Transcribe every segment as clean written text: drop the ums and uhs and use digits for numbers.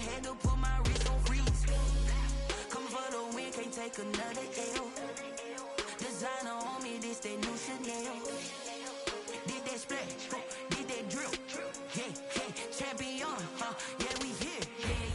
had to put my wrist on freeze. Coming for the win, can't take another L. Designer on me, this that new Chanel. Did that splash, did that drill. Yeah, champion, yeah, we here.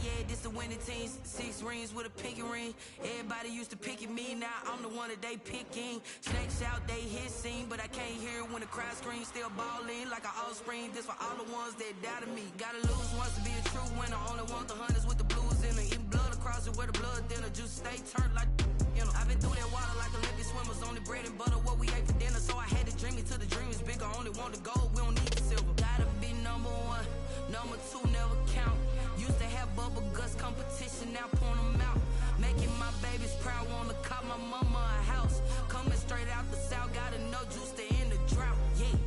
Yeah, this the winning team. 6 rings with a pinky ring. Everybody used to pick at me, now I'm the one that they picking. Snakes out, they hit scene, but I can't hear it when the crowd screams. Still ballin' like an offspring. This for all the ones that doubted me. Gotta lose once to be a true winner. Only want the hunters with the blues in it. Eating blood across it where the blood thinner. Juice stay turned like, you know. I've been through that water like Olympic swimmers. Only bread and butter, what we ate for dinner. So I had to dream it till the dream is bigger. Only want the gold, we don't need the silver. Gotta be number 1, number 2 never count. Used to have bubble guts competition, now point them out. Making my babies proud, wanna cop my mama a house. Coming straight out the south, gotta know juice to end the drought. Yeah,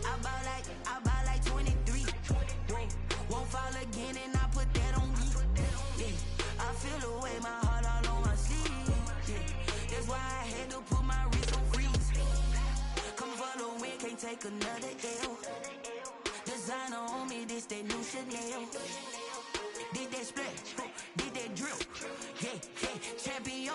I buy like 23. Won't fall again and I put that on me. Yeah, I feel the way, my heart all on my sleeve. Yeah, that's why I had to put my wrist on freeze. Come for the win, can't take another L. Designer on me, this that new Chanel. Did that splash, did that drill. Yeah, champion,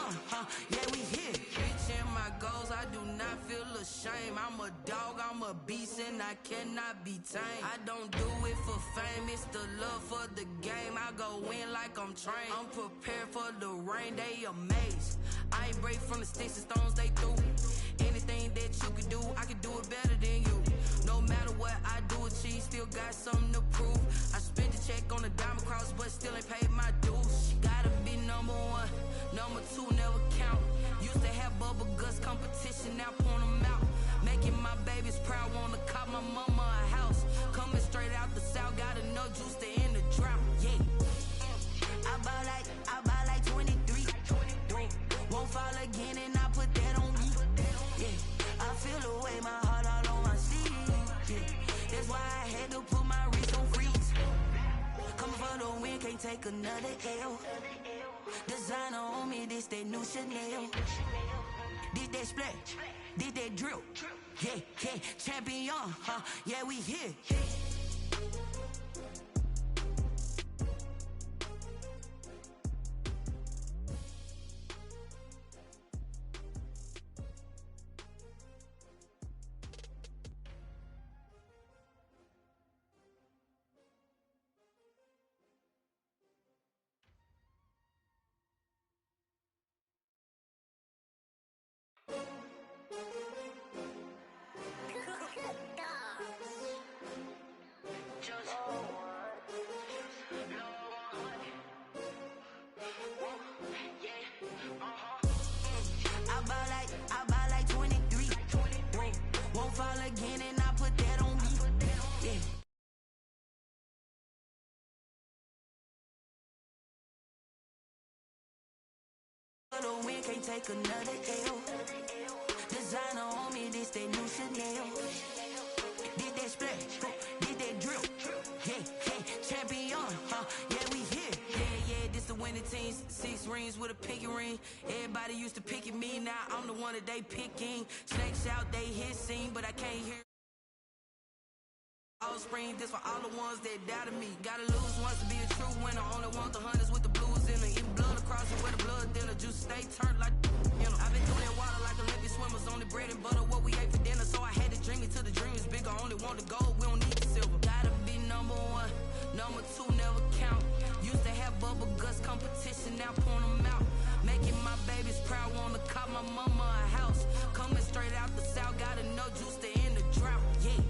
yeah, we here. Reaching my goals, I do not feel ashamed. I'm a dog, I'm a beast, and I cannot be tamed. I don't do it for fame, it's the love for the game. I go in like I'm trained. I'm prepared for the rain, they amazed. I ain't break from the sticks and stones they threw. Anything that you could do, I could do it better than you. No matter what I do achieve, still got something to prove. I spent the check on the diamond cross, but still ain't paid my dues. Gotta be number 1, number 2 never count. Used to have bubble guts competition, now point them out. Making my babies proud, wanna cop my mama a house. Coming straight out the south, gotta know juice to end the drought. Yeah, I buy like 23. Won't fall again and I put that on me. Yeah, I feel the way, my heart all on my sleeve. Yeah, that's why I had to put my wrist on freeze. Coming for the win, can't take another L. Designer on me, this that new Chanel. Did that splash, did that drill. Yeah, champion, yeah, we here. I buy like 23. Won't fall again and I put that on me. Yeah. The win, can't take another L. Designer on me, this that new Chanel. Did that splash, did that drill. Yeah, champion, yeah, we here. Yeah, this the winning team. 6 rings with a pinky ring. Everybody used to pick at me, now I'm the one that they picking. Snakes out, they hit scene, but I can't hear. Offspring, this for all the ones that doubted me. Gotta lose once to be a true winner. Only want the hunters with the blues in it. Eating blood across it where the blood thinner. Juice stay turned like, you know. I've been through that water like Olympic swimmers. Only bread and butter, what we ate for dinner. So I had to dream it till the dream is bigger. Only want the gold, we don't need the silver. Gotta be number 1, number 2 never count. Used to have bubble guts competition, now point them out. Making my babies proud, wanna cop my mama a house. Coming straight out the south, gotta know juice to end the drought. Yeah,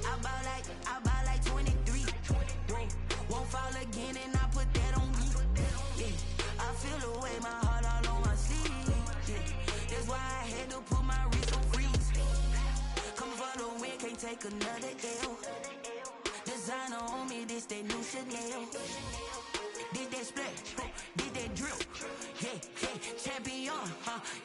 I buy like 23. Won't fall again and I put that on me. Yeah, I feel the way, my heart all on my sleeve. Yeah, that's why I had to put my wrist on freeze. Coming for the win, can't take another L. Designer on me, this that new Chanel. Did that splash, did that drill. Yeah, champion,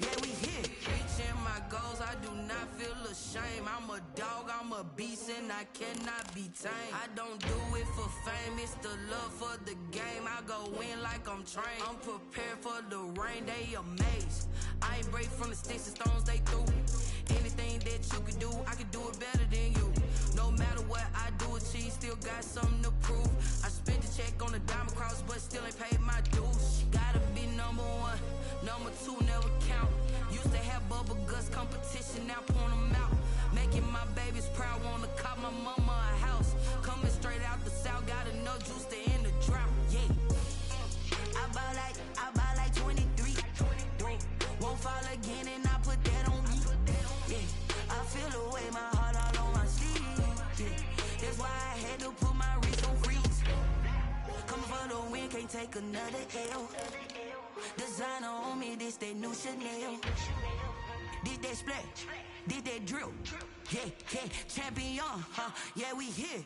yeah, we here. Reaching my goals, I do not feel ashamed. I'm a dog, I'm a beast, and I cannot be tamed. I don't do it for fame, it's the love for the game. I go in like I'm trained. I'm prepared for the rain, they amazed. I ain't break from the sticks and stones they threw. Anything that you could do, I could do it better than you. No matter what I do achieve, still got something to prove. I spent the check on the but still ain't paid my dues. Gotta be number one, number two never count. Used to have bubble guts competition, now point them out. Making my babies proud, wanna cop my mama a house. Coming straight out the south, got enough juice to end the drought. Yeah, I buy like 23. Won't fall again, and I put that on me. Yeah, I feel the way, my heart all on my sleeve. Yeah, that's why I had to put my wrist on freeze. Come for the win, can't take another L. Designer on me, this that new Chanel. Did that splash, did that drill. Yeah, yeah, champion, huh? Yeah, we here.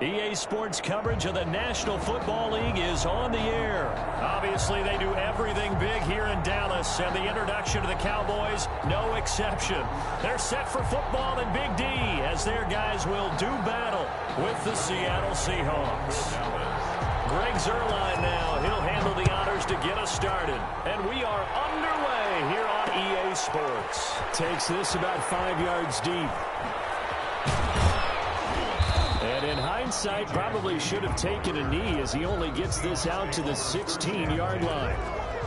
EA Sports coverage of the National Football League is on the air. Obviously, they do everything big here in Dallas, and the introduction to the Cowboys, no exception. They're set for football in Big D as their guys will do battle with the Seattle Seahawks. Greg Zuerlein now. He'll handle the honors to get us started. And we are underway here on EA Sports. Takes this about 5 yards deep. And in hindsight, probably should have taken a knee as he only gets this out to the 16-yard line.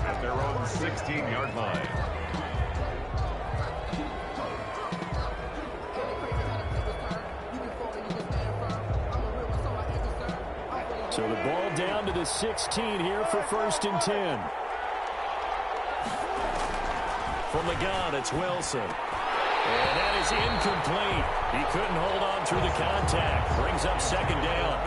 At their own 16-yard line. So the ball down to the 16 here for 1st and 10. From the gun, it's Wilson. And that is incomplete. He couldn't hold on through the contact. Brings up 2nd down.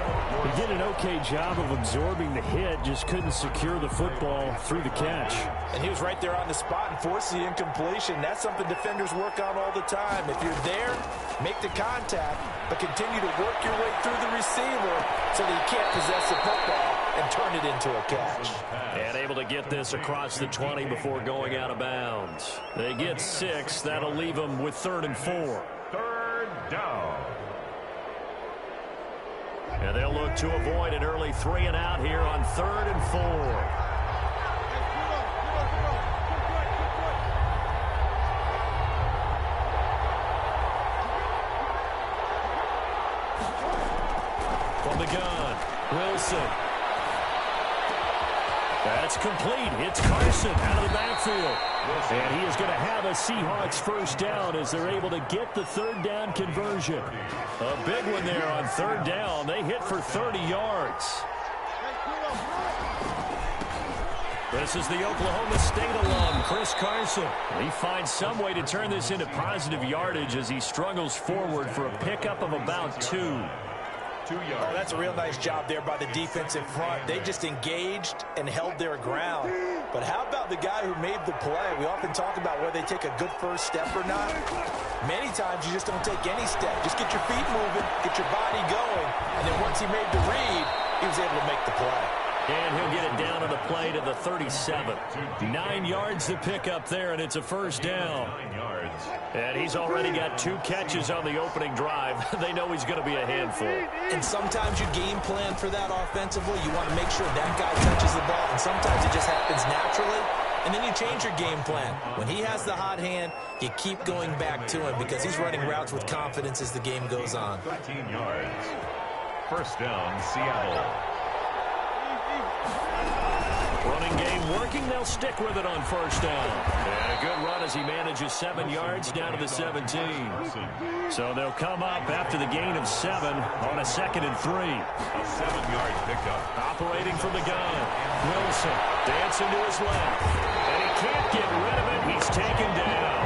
He did an okay job of absorbing the hit, just couldn't secure the football through the catch. And he was right there on the spot and forced the incompletion. That's something defenders work on all the time. If you're there, make the contact, but continue to work your way through the receiver so that he can't possess the football and turn it into a catch. And able to get this across the 20 before going out of bounds. They get 6. That'll leave them with 3rd and 4. 3rd down. And they'll look to avoid an early 3 and out here on 3rd and 4. From the gun, Wilson. That's complete. It's Carson out of the backfield. And he is going to have a Seahawks 1st down as they're able to get the 3rd down conversion. A big one there on 3rd down. They hit for 30 yards. This is the Oklahoma State alum, Chris Carson. He finds some way to turn this into positive yardage as he struggles forward for a pickup of about 2. 2 yards. Oh, that's a real nice job there by the defense in front. They just engaged and held their ground. But how about the guy who made the play? We often talk about whether they take a good first step or not. Many times you just don't take any step. Just get your feet moving, get your body going. And then once he made the read, he was able to make the play. And he'll get it down on the play to the 37. 9 yards to pick up there, and it's a 1st down. 9 yards. And he's already got 2 catches on the opening drive. They know he's going to be a handful. And sometimes you game plan for that offensively. You want to make sure that guy touches the ball, and sometimes it just happens naturally. And then you change your game plan. When he has the hot hand, you keep going back to him because he's running routes with confidence as the game goes on. 13 yards. 1st down, Seattle. Running game working. They'll stick with it on 1st down. And a good run as he manages 7 yards down to the 17. So they'll come up after the gain of 7 on a 2nd and 3. A 7-yard pickup. Operating from the gun. Wilson dancing to his left. And he can't get rid of it. He's taken down.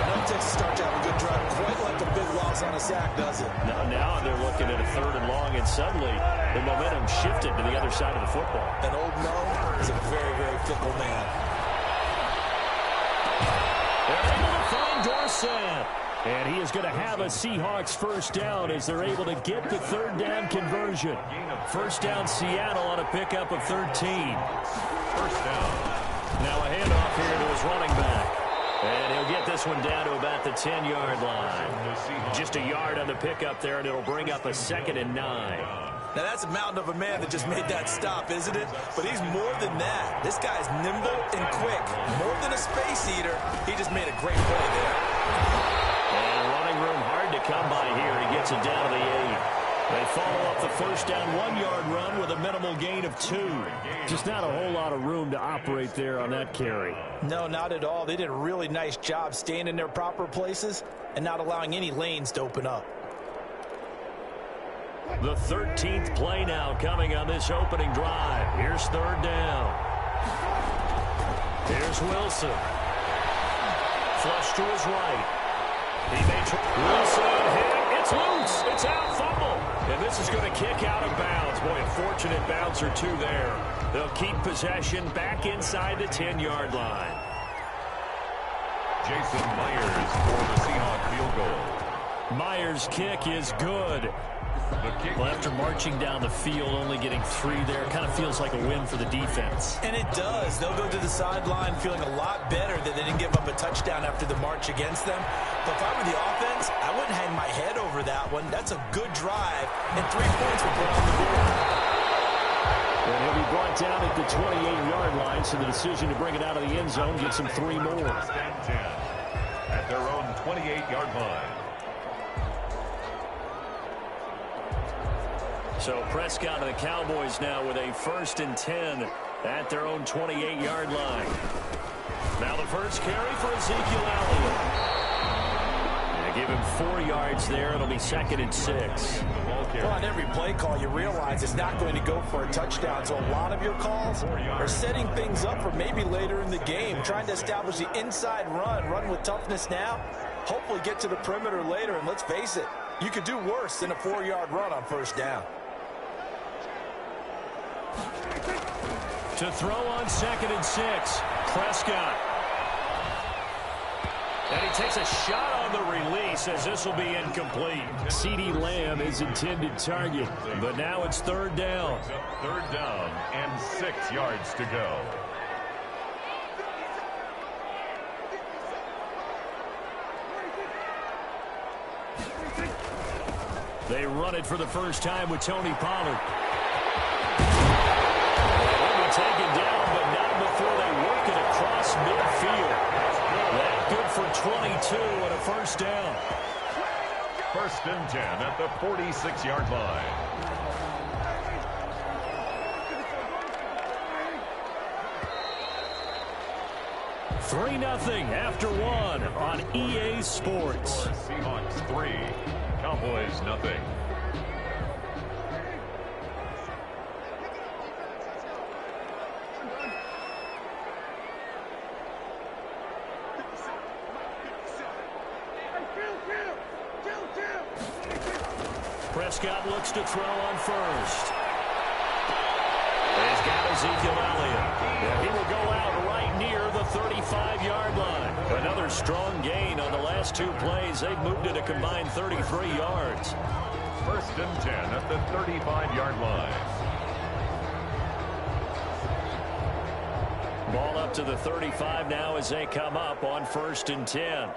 That takes a start to have a good drive. Quite like a big loss on a sack, does it? Now they're looking at a 3rd and long, and suddenly the momentum shifted to the other side of the football. And old Mo is a very, very fickle man. They're able to find Dorsett. And he is going to have a Seahawks first down as they're able to get the third down conversion. First down Seattle on a pickup of 13. First down. Now a handoff here to his running back. And he'll get this one down to about the 10-yard line. Just a yard on the pickup there, and it'll bring up a 2nd and 9. Now, that's a mountain of a man that just made that stop, isn't it? But he's more than that. This guy's nimble and quick. More than a space eater, he just made a great play there. And running room hard to come by here. He gets it down to the 8. They follow up the first down 1-yard run with a minimal gain of 2. Just not a whole lot of room to operate there on that carry. No, not at all. They did a really nice job staying in their proper places and not allowing any lanes to open up. The 13th play now coming on this opening drive. Here's third down. Here's Wilson. Flush to his right. He may try. Wilson hit it. It's loose. It's out. Fumble. And this is going to kick out of bounds. Boy, a fortunate bounce or two there. They'll keep possession back inside the 10-yard line. Jason Myers for the Seahawks field goal. Myers' kick is good. Well, after marching down the field, only getting 3 there, kind of feels like a win for the defense. And it does. They'll go to the sideline feeling a lot better that they didn't give up a touchdown after the march against them. But if I were the offense, I wouldn't hang my head over that one. That's a good drive, and 3 points were put on the board. And he'll be brought down at the 28-yard line, so the decision to bring it out of the end zone gets him 3 more. First and 10 at their own 28-yard line. So Prescott and the Cowboys now with a 1st and 10 at their own 28-yard line. Now the first carry for Ezekiel Elliott. They give him 4 yards there. It'll be 2nd and 6. Well, on every play call, you realize it's not going to go for a touchdown. So a lot of your calls are setting things up for maybe later in the game, trying to establish the inside run with toughness now, hopefully get to the perimeter later. And let's face it, you could do worse than a 4-yard run on first down. To throw on 2nd and 6, Prescott. And he takes a shot on the release as this will be incomplete. CeeDee Lamb is intended target, but now it's 3rd down. Third down and 6 yards to go. They run it for the first time with Tony Pollard. Taken down, but not before they work it across midfield. That good for 22 and a first down. First and 10 at the 46-yard line. Three 0 after 1 on EA Sports. Seahawks 3, Cowboys 0. Prescott looks to throw on first. He's got Ezekiel Elliott. He will go out right near the 35-yard line. Another strong gain on the last 2 plays. They've moved it a combined 33 yards. First and 10 at the 35-yard line. Ball up to the 35 now as they come up on 1st and 10.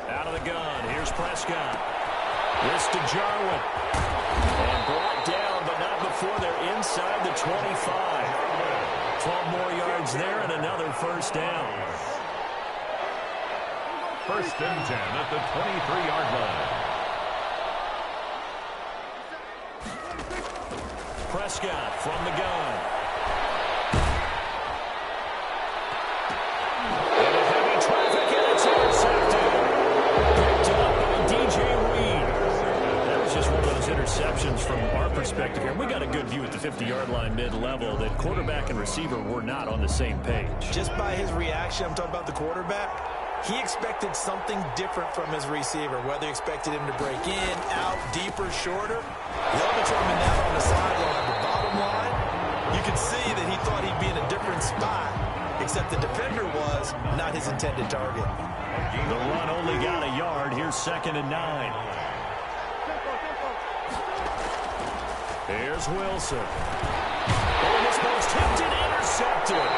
Out of the gun, here's Prescott. This to Jarwin. And brought down, but not before they're inside the 25. 12 more yards there and another first down. First and 10 at the 23-yard line. Prescott from the gun. And a heavy traffic, and it's intercepted. Picked up by DJ Reed. That was just one of those interceptions interceptions from our perspective here. We got a good view at the 50-yard line mid-level that quarterback and receiver were not on the same page. Just by his reaction, I'm talking about the quarterback, he expected something different from his receiver, whether he expected him to break in, out, deeper, shorter. They'll determine that on the sideline. The bottom line, you can see that he thought he'd be in a different spot, except the defender was not his intended target. The run only got a yard. Here's 2nd and 9. Here's Wilson. Oh, this ball's tipped and intercepted.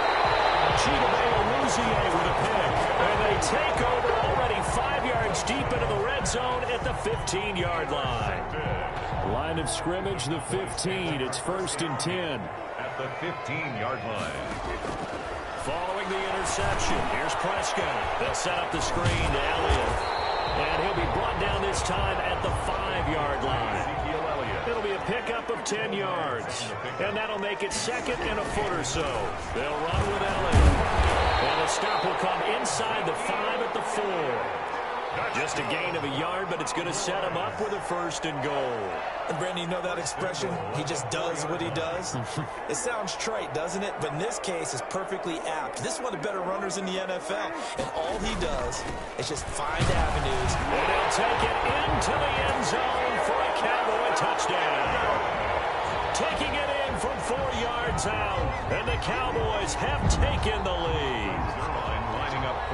Chidobe with a pick. And they take over already 5 yards deep into the red zone at the 15-yard line. Line of scrimmage, the 15. It's 1st and 10. At the 15-yard line. Following the interception, here's Prescott. They'll set up the screen to Elliott. And he'll be brought down this time at the 5-yard line. It'll be a pickup of 10 yards. And that'll make it 2nd and a foot or so. They'll run with Elliott. And the stop will come inside the 5 at the 4. Just a gain of a yard, but it's going to set him up with a 1st and goal. And Brandon, you know that expression? He just does what he does. It sounds trite, doesn't it? But in this case, it's perfectly apt. This is one of the better runners in the NFL. And all he does is just find avenues. And he'll take it into the end zone for a Cowboy touchdown. Taking it in from 4 yards out. And the Cowboys have taken the lead.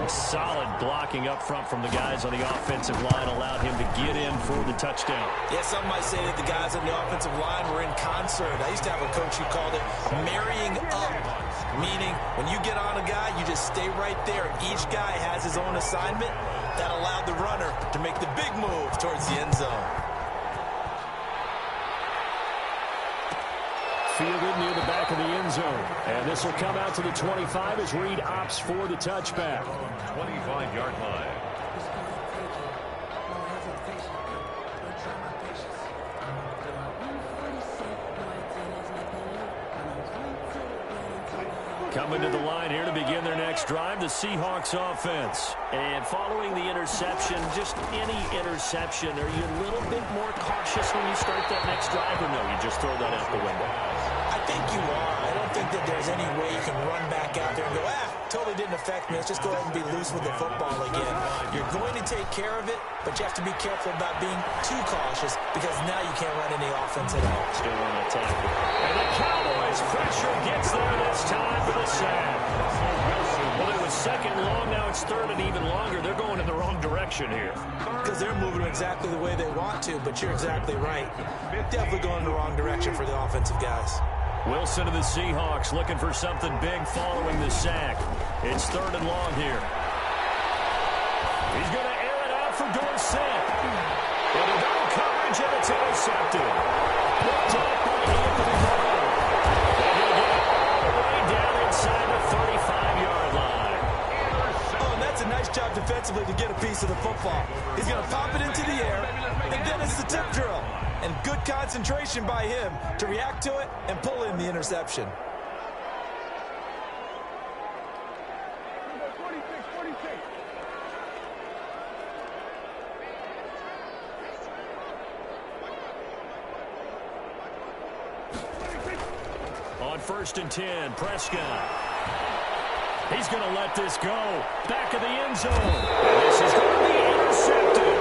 Solid blocking up front from the guys on the offensive line allowed him to get in for the touchdown. Yeah, some might say that the guys on the offensive line were in concert. I used to have a coach who called it marrying up, meaning when you get on a guy, you just stay right there. Each guy has his own assignment. That allowed the runner to make the big move towards the end zone. Fielded near the back of the end zone. And this will come out to the 25 as Reed opts for the touchback. 25-yard line. Coming to the line here to begin their next drive, the Seahawks offense. And following the interception, just any interception, are you a little bit more cautious when you start that next drive, or no, you just throw that out the window? I think you are. I don't think that there's any way you can run back out there and go, totally didn't affect me. Let's just go ahead and be loose with the football again. You're going to take care of it, but you have to be careful about being too cautious because now you can't run any offense at all. Still on attack. And the Cowboys pressure gets there this time for the sack. Well, it was 2nd long. Now it's 3rd and even longer. They're going in the wrong direction here. Because they're moving exactly the way they want to, but you're exactly right. Definitely going in the wrong direction for the offensive guys. Wilson of the Seahawks looking for something big following the sack. It's 3rd and long here. He's going to air it out for Dorsett. And a double coverage, and it's intercepted. Picked up by Anthony Moore. And he'll get it all the way down inside the 35-yard line. Oh, and that's a nice job defensively to get a piece of the football. He's going to pop it into the air, and then it's the tip drill. And good concentration by him to react to it and pull in the interception. On 1st and 10, Prescott. He's going to let this go. Back of the end zone. And this is going to be intercepted.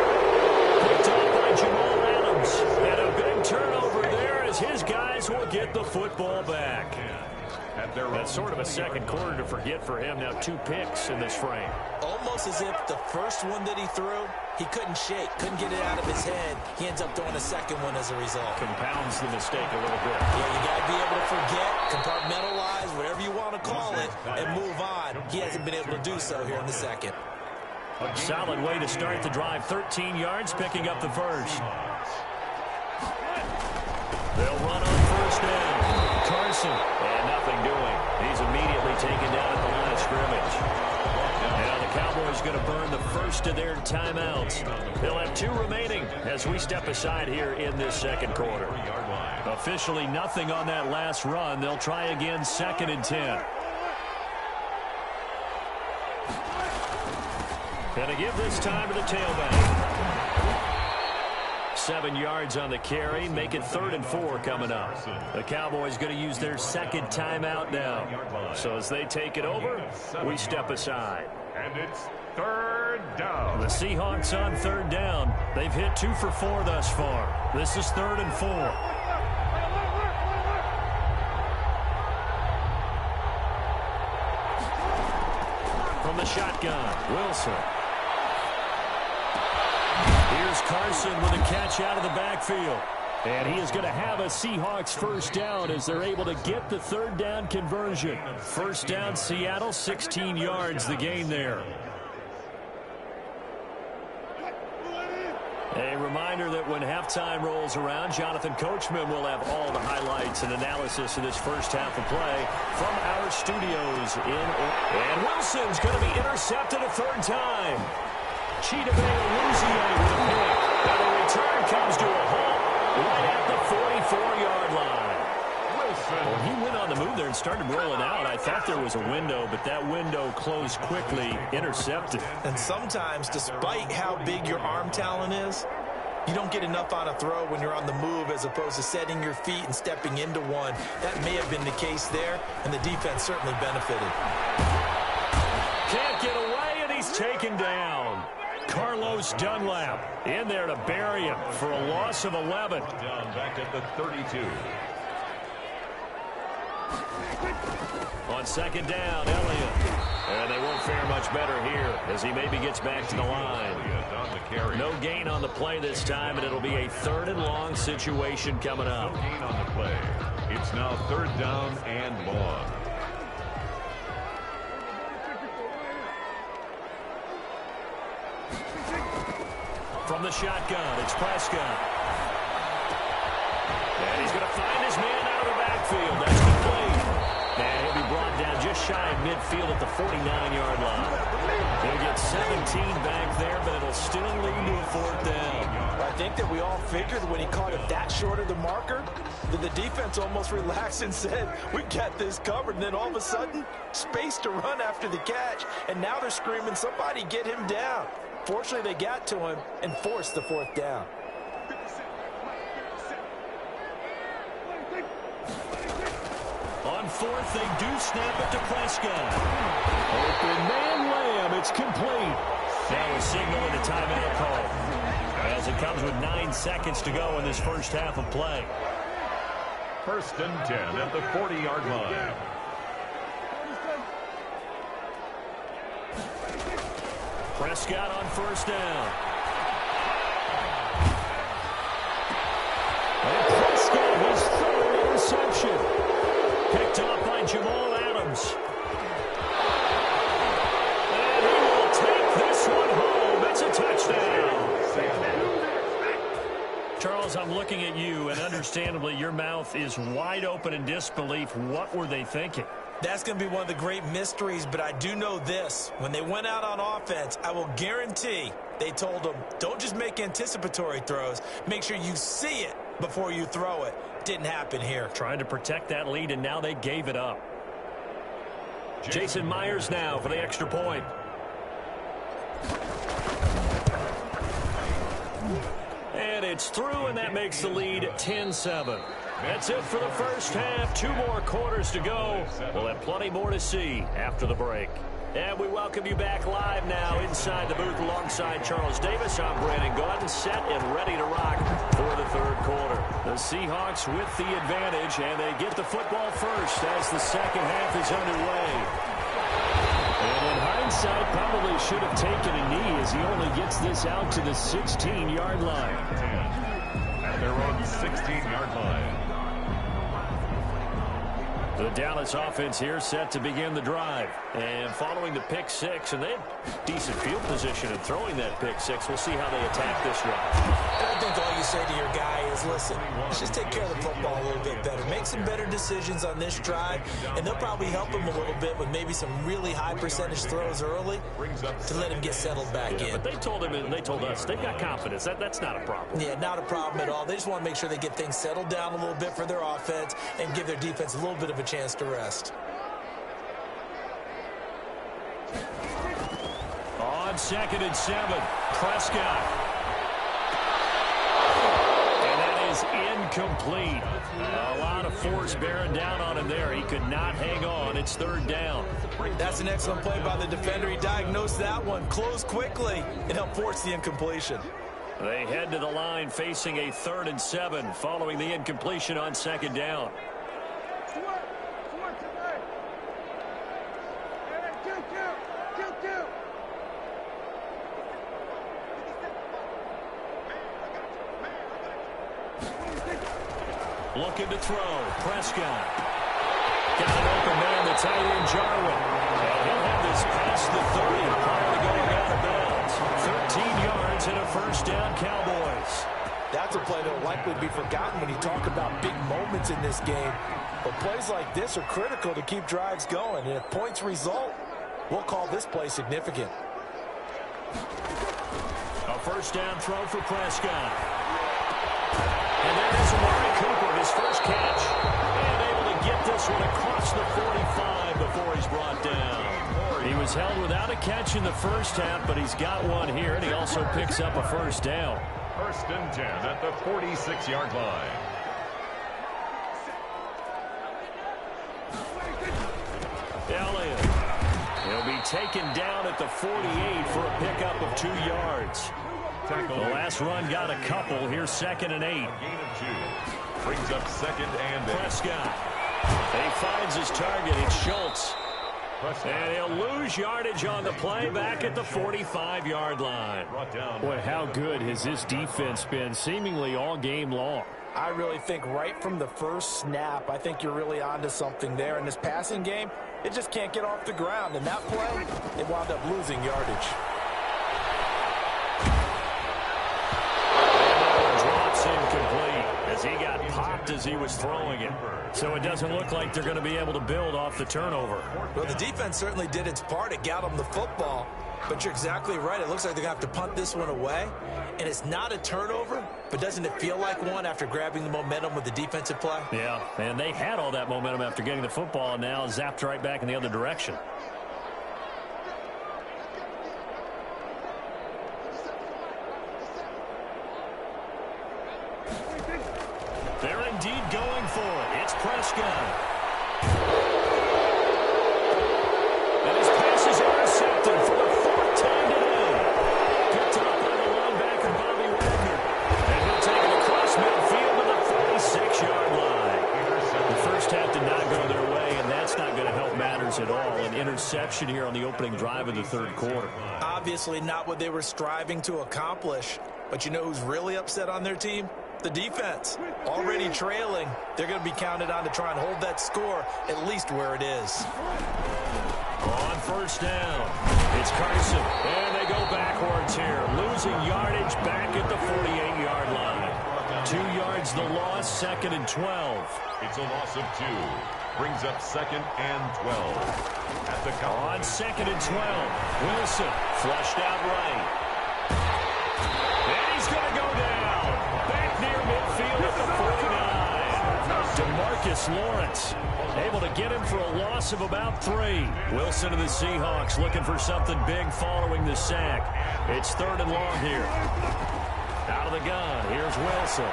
Picked up by Jamal Adams. And a big turnover there as his guys will get the football back. That's sort of a second quarter to forget for him. Now 2 picks in this frame. Almost as if the first one that he threw, he couldn't shake, couldn't get it out of his head. He ends up throwing a second one as a result. Compounds the mistake a little bit. Yeah, you got to be able to forget, compartmentalize, whatever you want to call it, and move on. He hasn't been able to do so here in the second. Solid way to start the drive. 13 yards, picking up the first. They'll run on 1st down. Carson, and nothing doing. He's immediately taken down at the line of scrimmage. Now the Cowboys going to burn the first of their timeouts. They'll have 2 remaining as we step aside here in this second quarter. Officially nothing on that last run. They'll try again 2nd and 10. And to give this time to the tailback. 7 yards on the carry. Make it 3rd and 4 coming up. The Cowboys going to use their second timeout now. So as they take it over, we step aside. And it's 3rd down. The Seahawks on 3rd down. They've hit 2 for 4 thus far. This is 3rd and 4. From the shotgun, Wilson. Here's Carson with a catch out of the backfield. And he is going to have a Seahawks first down as they're able to get the 3rd down conversion. First down, Seattle, 16 yards the gain there. A reminder that when halftime rolls around, Jonathan Coachman will have all the highlights and analysis of this first half of play from our studios and Wilson's going to be intercepted a 3rd time. Chidobe Awuzie with a pick. Now the return comes to a halt right at the 44-yard line. Well, he went on the move there and started rolling out. I thought there was a window, but that window closed quickly, intercepted. And sometimes, despite how big your arm talent is, you don't get enough on a throw when you're on the move as opposed to setting your feet and stepping into one. That may have been the case there, and the defense certainly benefited. Can't get away, and he's taken down. Carlos Dunlap in there to bury him for a loss of 11. Down back at the 32. On 2nd down, Elliott. And they won't fare much better here as he maybe gets back to the line. No gain on the play this time, and it'll be a 3rd and long situation coming up. No gain on the play. It's now 3rd down and long. From the shotgun, it's Prescott. And he's going to find his man out of the backfield. That's complete. And he'll be brought down just shy of midfield at the 49-yard line. He'll get 17 back there, but it'll still lead to a 4th down. I think that we all figured when he caught it that short of the marker that the defense almost relaxed and said, we got this covered. And then all of a sudden, space to run after the catch. And now they're screaming, somebody get him down. Fortunately, they got to him and forced the 4th down. On 4th, they do snap it to Prescott. Open man Lamb, it's complete. Now a signal in the timeout call as it comes with 9 seconds to go in this first half of play. 1st and 10 at the 40-yard line. Prescott on 1st down. And Prescott has thrown an interception. Picked off by Jamal Adams. And he will take this one home. It's a touchdown. Charles, I'm looking at you, and understandably, your mouth is wide open in disbelief. What were they thinking? That's going to be one of the great mysteries, but I do know this. When they went out on offense, I will guarantee they told them, don't just make anticipatory throws. Make sure you see it before you throw it. Didn't happen here. Trying to protect that lead, and now they gave it up. Jason Myers now for the extra point. And it's through, and that makes the lead 10-7. That's it for the first half. 2 more quarters to go. We'll have plenty more to see after the break. And we welcome you back live now inside the booth alongside Charles Davis. I'm Brandon Gaudin, set and ready to rock for the 3rd quarter. The Seahawks with the advantage, and they get the football first as the second half is underway. And in hindsight, probably should have taken a knee as he only gets this out to the 16-yard line. At their own 16-yard line. The Dallas offense here set to begin the drive. And following the pick 6, and they had decent field position in throwing that pick 6. We'll see how they attack this drive. And I think all you say to your guy is, listen, let's just take care of the football a little bit better. Make some better decisions on this drive, and they'll probably help him a little bit with maybe some really high percentage throws early to let him get settled back in. But they told him and they told us they've got confidence. That's not a problem. Yeah, not a problem at all. They just want to make sure they get things settled down a little bit for their offense and give their defense a little bit of a chance to rest. On 2nd and 7, Prescott. incomplete. A lot of force bearing down on him there. He could not hang on. It's third down. That's an excellent play by the defender. He diagnosed that one, closed quickly, and helped force the incompletion. They head to the line facing a 3rd and 7 following the incompletion on second down. Looking to throw. Prescott. Got an open man, the tight end, Jarwin. And he'll have this past the 30 prior to going out of bounds. 13 yards and a first down, Cowboys. That's a play that will likely be forgotten when you talk about big moments in this game. But plays like this are critical to keep drives going. And if points result, we'll call this play significant. A first down throw for Prescott. And there's Amari Cooper, his first catch. And able to get this one across the 45 before he's brought down. He was held without a catch in the first half, but he's got one here, and he also picks up a first down. 1st and 10 at the 46-yard line. Elliott. He'll be taken down at the 48 for a pickup of 2 yards. The last run got a couple. Here's 2nd and 8. Gain of 2. Brings up 2nd and 8. Prescott. He finds his target. It's Schultz. And he'll lose yardage on the play back at the 45-yard line. Boy, how good has this defense been seemingly all game long? I really think right from the first snap, I think you're really onto something there. In this passing game, it just can't get off the ground. And that play, it wound up losing yardage. Drops incomplete as he got popped as he was throwing it. So it doesn't look like they're going to be able to build off the turnover. Well, the defense certainly did its part. It got them the football. But you're exactly right. It looks like they're going to have to punt this one away. And it's not a turnover, but doesn't it feel like one after grabbing the momentum with the defensive play? Yeah, and they had all that momentum after getting the football, and now zapped right back in the other direction. They're indeed going for it. It's Prescott. And his pass is intercepted for the 4th time today. Picked up by the linebacker, Bobby Wagner. And he'll take it across midfield to the 46-yard line. The first half did not go their way, and that's not going to help matters at all. An interception here on the opening drive of the 3rd quarter. Obviously not what they were striving to accomplish. But you know who's really upset on their team? The defense. Already trailing, they're going to be counted on to try and hold that score at least where it is. On first down, it's Carson. And they go backwards here, losing yardage back at the 48-yard line. 2 yards the loss, 2nd and 12. It's a loss of 2. Brings up 2nd and 12. At the on 2nd and 12, Wilson flushed out right. And he's going to go down. Back near midfield at the 49. DeMarcus Lawrence able to get him for a loss of about 3. Wilson and the Seahawks looking for something big following the sack. It's 3rd and long here. Out of the gun, here's Wilson.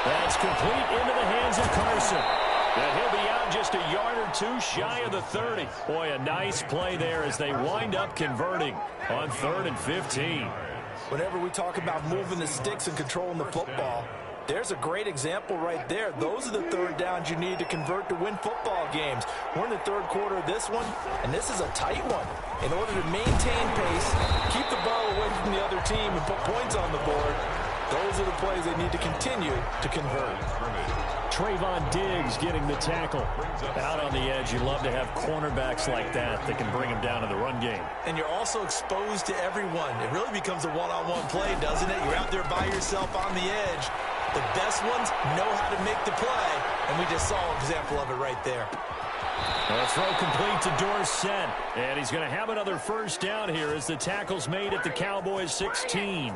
That's complete into the hands of Carson. And he'll be out just a yard or 2 shy of the 30. Boy, a nice play there as they wind up converting on 3rd and 15. Whenever we talk about moving the sticks and controlling the football, there's a great example right there. Those are the 3rd downs you need to convert to win football games. We're in the 3rd quarter of this one, and this is a tight one. In order to maintain pace, keep the ball away from the other team, and put points on the board, those are the plays they need to continue to convert. Trayvon Diggs getting the tackle. Out on the edge, you love to have cornerbacks like that can bring him down in the run game. And you're also exposed to everyone. It really becomes a one-on-one play, doesn't it? You're out there by yourself on the edge. The best ones know how to make the play, and we just saw an example of it right there. A throw complete to Dorsett, and he's going to have another first down here as the tackle's made at the Cowboys' 16.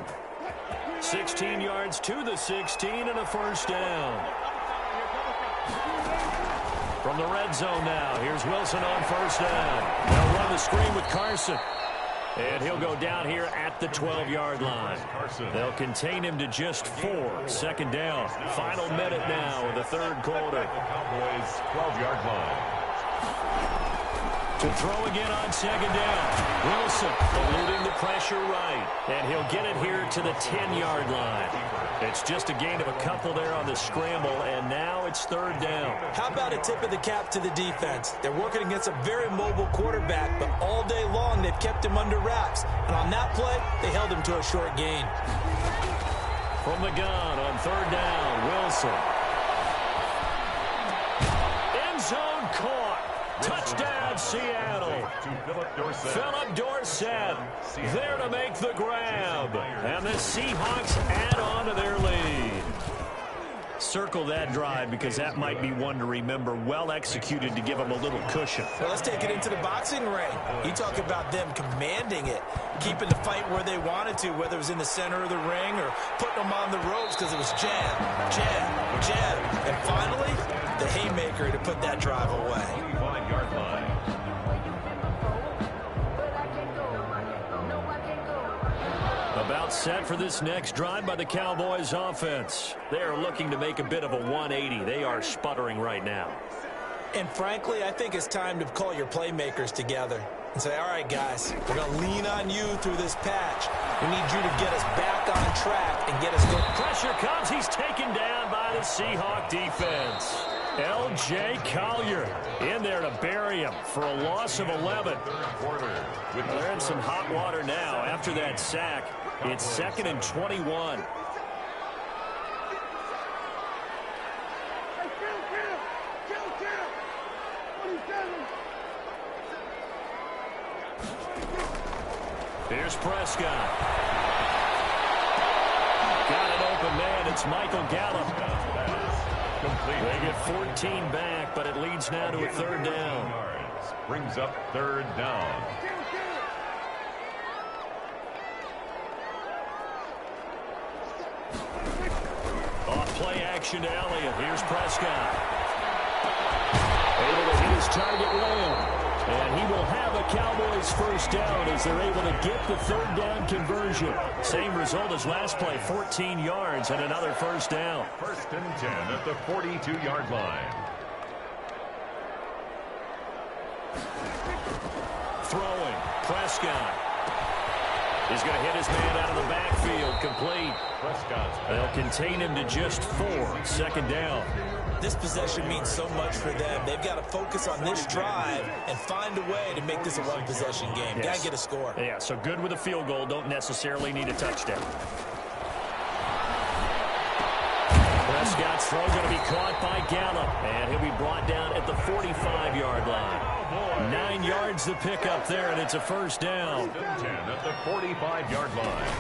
16 yards to the 16 and a first down. From the red zone now, here's Wilson on first down. They'll run the screen with Carson. And he'll go down here at the 12-yard line. They'll contain him to just 4. 2nd down. Final minute now of the 3rd quarter. Cowboys 12-yard line. To throw again on 2nd down. Wilson eluding the pressure right. And he'll get it here to the 10-yard line. It's just a gain of a couple there on the scramble, and now it's 3rd down. How about a tip of the cap to the defense? They're working against a very mobile quarterback, but all day long they've kept him under wraps. And on that play, they held him to a short gain. From the gun on 3rd down, Wilson. End zone caught. Touchdown, Seattle. Philip Dorsett there to make the grab. And the Seahawks add on to their lead. Circle that drive because that might be one to remember. Well executed to give them a little cushion. Well, let's take it into the boxing ring. You talk about them commanding it, keeping the fight where they wanted to, whether it was in the center of the ring or putting them on the ropes because it was jab, jab, jab. And finally, the haymaker to put that drive away. 25-yard line. About set for this next drive by the Cowboys offense. They are looking to make a bit of a 180. They are sputtering right now. And frankly, I think it's time to call your playmakers together and say, all right, guys, we're going to lean on you through this patch. We need you to get us back on track and get us going. Pressure comes. He's taken down by the Seahawk defense. L.J. Collier in there to bury him for a loss of 11. They're in some hot water now after that sack. It's 2nd and 21. Here's Prescott. Got an open man. It's Michael Gallup. They get 14 back, but it leads now to a 3rd down. Brings up 3rd down. Off play action to Elliott. Here's Prescott. Able to hit his target well. And he will have a Cowboys 1st down as they're able to get the 3rd down conversion. Same result as last play, 14 yards and another 1st down. 1st and 10 at the 42-yard line. Throwing, Prescott. He's going to hit his man out of the backfield, complete. They'll contain him to just 4, 2nd down. This possession means so much for them. They've got to focus on this drive and find a way to make this a one-possession game. Yes. Got to get a score. Yeah, so good with a field goal. Don't necessarily need a touchdown. Prescott's throw going to be caught by Gallup, and he'll be brought down at the 45-yard line. 9 yards to pick up there, and it's a 1st down. 10 at the 45-yard line.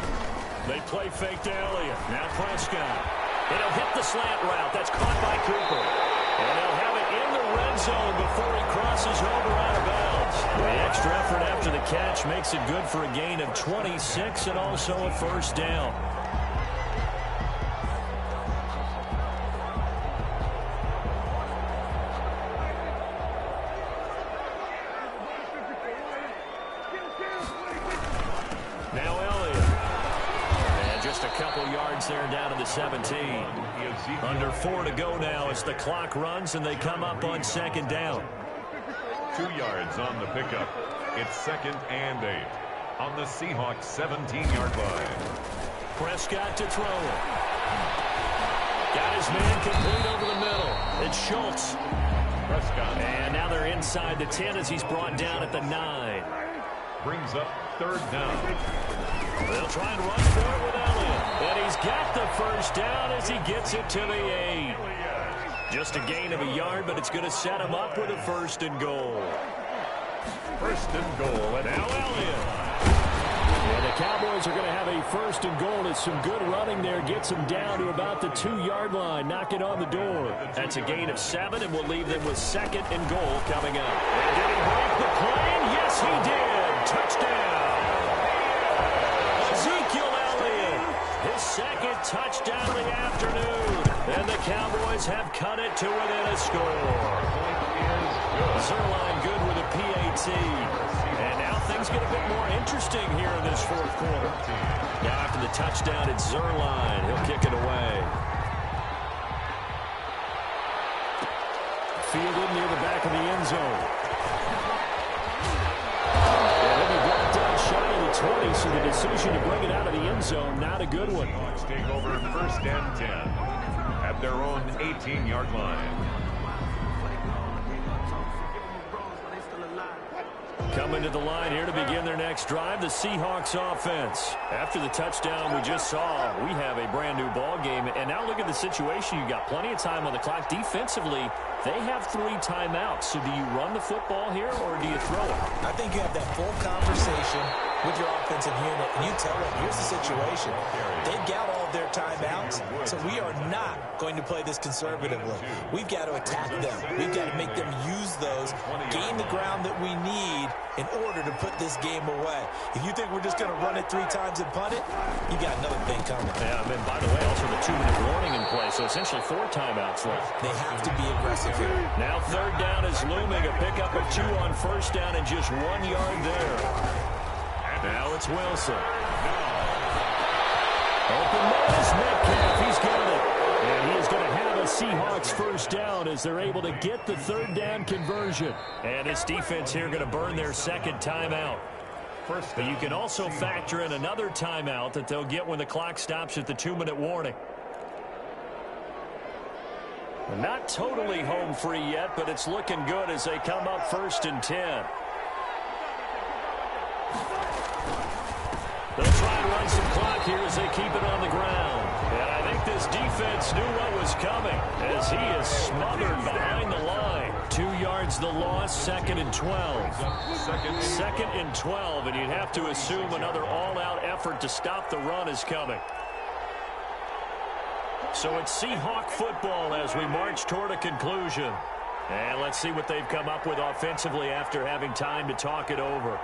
They play fake to Elliott. Now Prescott. And he'll hit the slant route. That's caught by Cooper. And they'll have it in the red zone before he crosses over out of bounds. The extra effort after the catch makes it good for a gain of 26 and also a 1st down. Now Elliott. And just a couple yards there down to the 17. Under 4 to go now as the clock runs and they come up on 2nd down. 2 yards on the pickup. It's 2nd and 8 on the Seahawks 17-yard line. Prescott to throw it. Got his man complete over the middle. It's Schultz. Prescott. And now they're inside the 10 as he's brought down at the 9. Brings up 3rd down. They'll try and run for it with Elliott. And he's got the 1st down as he gets it to the 8. Just a gain of a yard, but it's going to set him up with a 1st and goal. 1st and goal. And now Elliott. And the Cowboys are going to have a 1st and goal. It's some good running there. Gets him down to about the 2-yard line. Knock it on the door. That's a gain of 7, and we'll leave them with 2nd and goal coming up. And did he break the plane? Yes, he did. Touchdown. Ezekiel Elliott. His 2nd touchdown of the afternoon. And the Cowboys have cut it to within a score. Zerline good with a PAT. And And now things get a bit more interesting here in this fourth quarter. Now after the touchdown, it's Zerline. He'll kick it away. Fielded near the back of the end zone. And he'll be brought down shy of the 20, so the decision to bring it out of the end zone, not a good one. Seahawks take over 1st and 10 at their own 18-yard line. Coming to the line here to begin their next drive, the Seahawks offense. After the touchdown we just saw, we have a brand new ball game. And now look at the situation. You got plenty of time on the clock. Defensively, they have 3 timeouts. So do you run the football here or do you throw it? I think you have that full conversation with your offensive unit, and you tell them, here's the situation. They've got all of their timeouts, so we are not going to play this conservatively. We've got to attack them. We've got to make them use those, gain the ground that we need in order to put this game away. If you think we're just going to run it 3 times and punt it, you got another thing coming. Yeah, and by the way, also the 2-minute warning in play, so essentially 4 timeouts left. They have to be aggressive here. Now 3rd down is looming, a pickup of 2 on 1st down and just 1 yard there. Now it's Wilson. Open nose, Metcalf, he's got it. And he is going to have a Seahawks 1st down as they're able to get the 3rd down conversion. And this defense here going to burn their 2nd timeout. But you can also factor in another timeout that they'll get when the clock stops at the 2-minute warning. Well, not totally home free yet, but it's looking good as they come up 1st and 10. They'll try and run some clock here as they keep it on the ground. And I think this defense knew what was coming as he is smothered behind the line. 2 yards the loss, 2nd and 12. 2nd and 12, and you'd have to assume another all-out effort to stop the run is coming. So it's Seahawk football as we march toward a conclusion. And let's see what they've come up with offensively after having time to talk it over.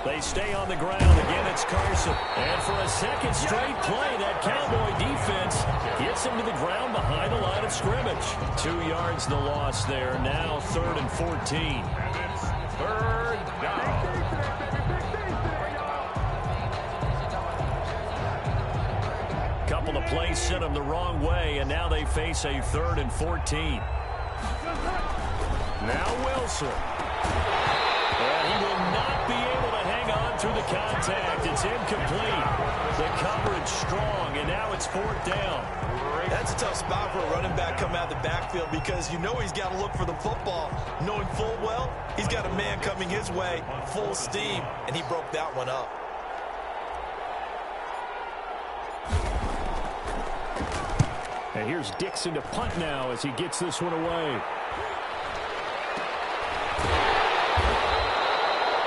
They stay on the ground. Again, it's Carson. And for a 2nd straight play, that Cowboy defense gets him to the ground behind the line of scrimmage. 2 yards the loss there. Now 3rd and 14. And it's 3rd down. Couple of plays sent them the wrong way, and now they face a 3rd and 14. Now Wilson. And he will not be able to hang on through the contact. It's incomplete. The coverage strong, and now it's 4th down. That's a tough spot for a running back coming out of the backfield because you know he's got to look for the football, knowing full well he's got a man coming his way, full steam, and he broke that one up. And here's Dixon to punt now as he gets this one away.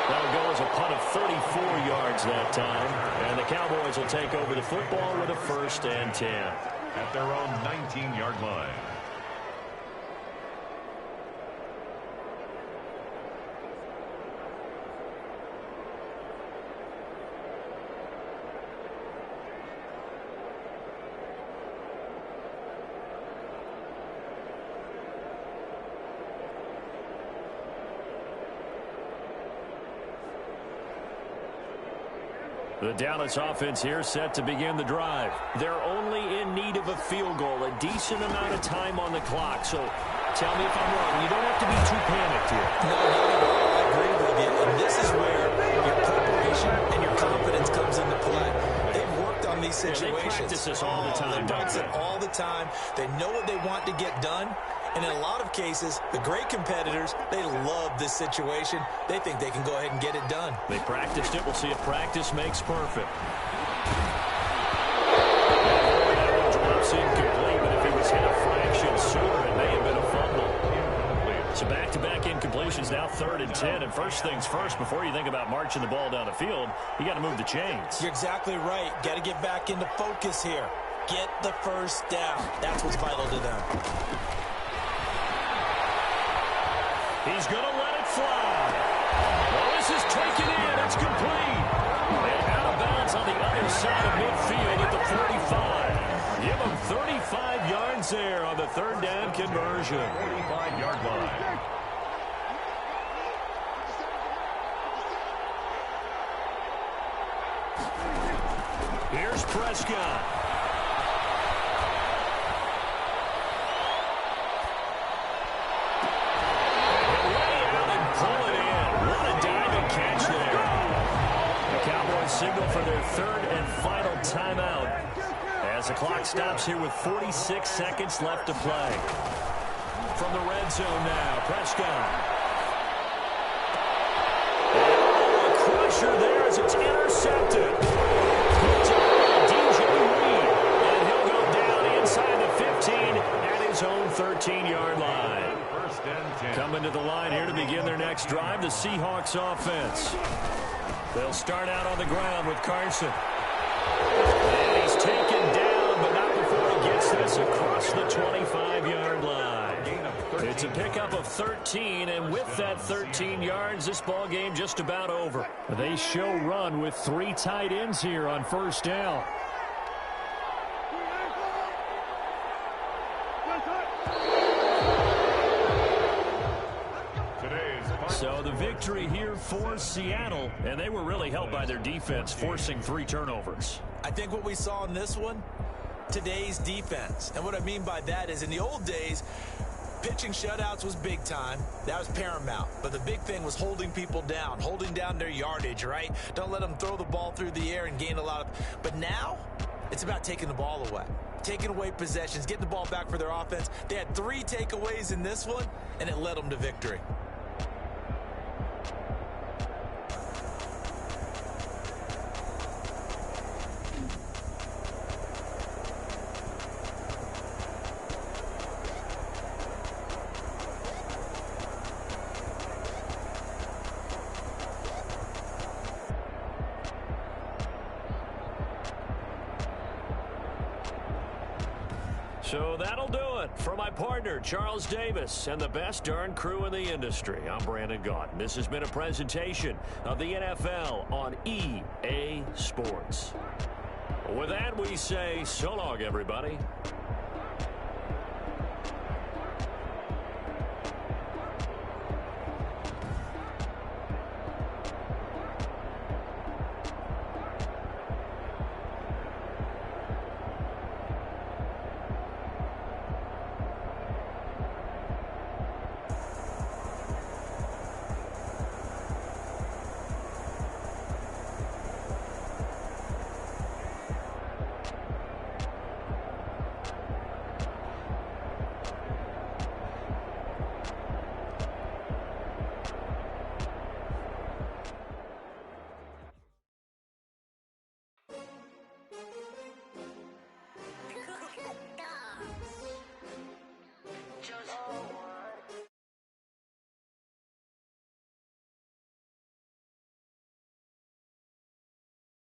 That'll go as a punt of 34 yards that time. And the Cowboys will take over the football with a 1st and 10. At their own 19-yard line. The Dallas offense here set to begin the drive. They're only in need of a field goal, a decent amount of time on the clock. So tell me if I'm wrong. You don't have to be too panicked here. No, not at all. I agree with you. And this is where your preparation and your confidence comes into play. They've worked on these situations. They practice this all the time. They practice it all the time. They know what they want to get done. And in a lot of cases, the great competitors, they love this situation. They think they can go ahead and get it done. They practiced it. We'll see if practice makes perfect. Drops incomplete, but if he was hit a fraction sooner, it may have been a fumble. So back-to-back incompletions, now 3rd and 10. And first things first, before you think about marching the ball down the field, you got to move the chains. You're exactly right. Got to get back into focus here. Get the 1st down. That's what's vital to them. He's going to let it fly. Well, this is taken in. It's complete. And out of bounds on the other side of midfield at the 45. Give him 35 yards there on the 3rd down conversion. 45-yard line. Here's Prescott. Signal for their third and final timeout as the clock stops here with 46 seconds left to play. From the red zone now, Prescott. Oh, a crusher there as it's intercepted. DJ Reed, and he'll go down inside the 15 at his own 13-yard line. Coming to the line here to begin their next drive, the Seahawks offense. They'll start out on the ground with Carson. And he's taken down, but not before he gets this across the 25-yard line. It's a pickup of 13, and with that 13 yards, this ball game just about over. They show run with 3 tight ends here on first down. So the victory here for Seattle, and they were really helped by their defense, forcing 3 turnovers. I think what we saw in this one, today's defense. And what I mean by that is in the old days, pitching shutouts was big time. That was paramount. But the big thing was holding people down, holding down their yardage, right? Don't let them throw the ball through the air and gain a lot of... But now, it's about taking the ball away. Taking away possessions, getting the ball back for their offense. They had 3 takeaways in this one, and it led them to victory. So that'll do it for my partner, Charles Davis, and the best darn crew in the industry. I'm Brandon Gaudin. This has been a presentation of the NFL on EA Sports. With that, we say so long, everybody.